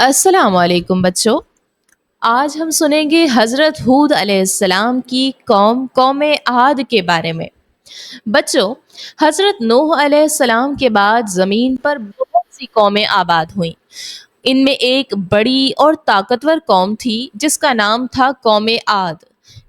अस्सलाम वालेकुम बच्चों। आज हम सुनेंगे हज़रत हूद अलैहिस्सलाम की कौम आद के बारे में। बच्चों, हज़रत नूह अलैहिस्सलाम के बाद ज़मीन पर बहुत सी कौमें आबाद हुईं। इनमें एक बड़ी और ताकतवर कौम थी जिसका नाम था कौम आद।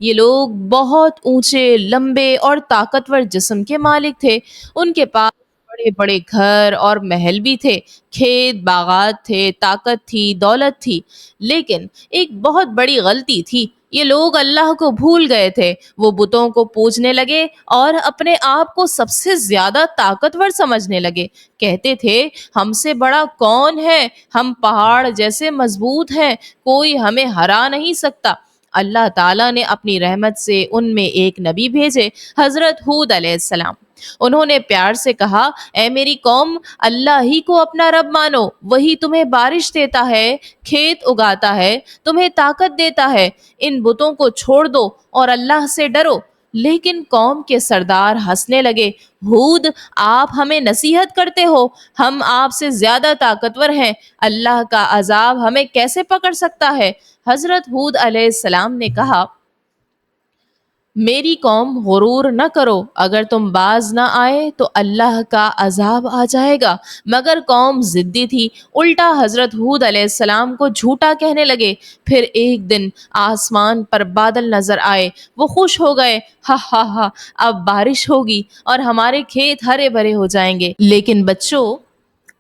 ये लोग बहुत ऊंचे, लंबे और ताकतवर जिस्म के मालिक थे। उनके पास बड़े बड़े घर और महल भी थे, खेत बागात थे, ताकत थी, दौलत थी। लेकिन एक बहुत बड़ी गलती थी, ये लोग अल्लाह को भूल गए थे। वो बुतों को पूजने लगे और अपने आप को सबसे ज्यादा ताकतवर समझने लगे। कहते थे, हमसे बड़ा कौन है, हम पहाड़ जैसे मजबूत हैं, कोई हमें हरा नहीं सकता। अल्लाह ताला ने अपनी रहमत से उनमें एक नबी भेजे, हजरत हूद अलैहिस्सलाम। उन्होंने प्यार से कहा, ए मेरी कौम, अल्लाह ही को अपना रब मानो। वही तुम्हें बारिश देता है, खेत उगाता है, तुम्हें ताकत देता है। इन बुतों को छोड़ दो और अल्लाह से डरो। लेकिन कौम के सरदार हंसने लगे। हूद, आप हमें नसीहत करते हो, हम आपसे ज्यादा ताकतवर हैं, अल्लाह का अजाब हमें कैसे पकड़ सकता है। हजरत हूद अलैहिस्सलाम ने कहा, मेरी कौम गुरूर न करो, अगर तुम बाज ना आए तो अल्लाह का अजाब आ जाएगा। मगर कौम जिद्दी थी, उल्टा हजरत हूद अलैहिस्सलाम को झूठा कहने लगे। फिर एक दिन आसमान पर बादल नजर आए, वो खुश हो गए। हा हा हा, अब बारिश होगी और हमारे खेत हरे भरे हो जाएंगे। लेकिन बच्चों,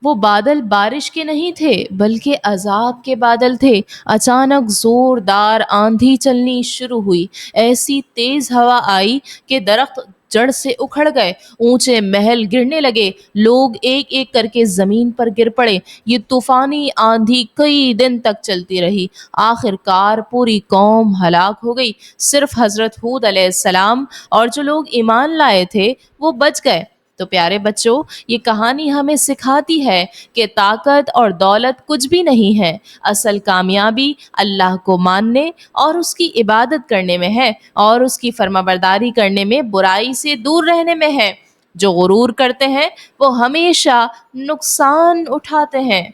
वो बादल बारिश के नहीं थे, बल्कि अजाब के बादल थे। अचानक जोरदार आंधी चलनी शुरू हुई। ऐसी तेज हवा आई कि दरख्त जड़ से उखड़ गए, ऊंचे महल गिरने लगे, लोग एक एक करके जमीन पर गिर पड़े। ये तूफानी आंधी कई दिन तक चलती रही। आखिरकार पूरी कौम हलाक हो गई। सिर्फ हजरत हूद अलैहिस्सलाम और जो लोग ईमान लाए थे वो बच गए। तो प्यारे बच्चों, ये कहानी हमें सिखाती है कि ताकत और दौलत कुछ भी नहीं है। असल कामयाबी अल्लाह को मानने और उसकी इबादत करने में है, और उसकी फर्माबरदारी करने में, बुराई से दूर रहने में है। जो गुरूर करते हैं वो हमेशा नुकसान उठाते हैं।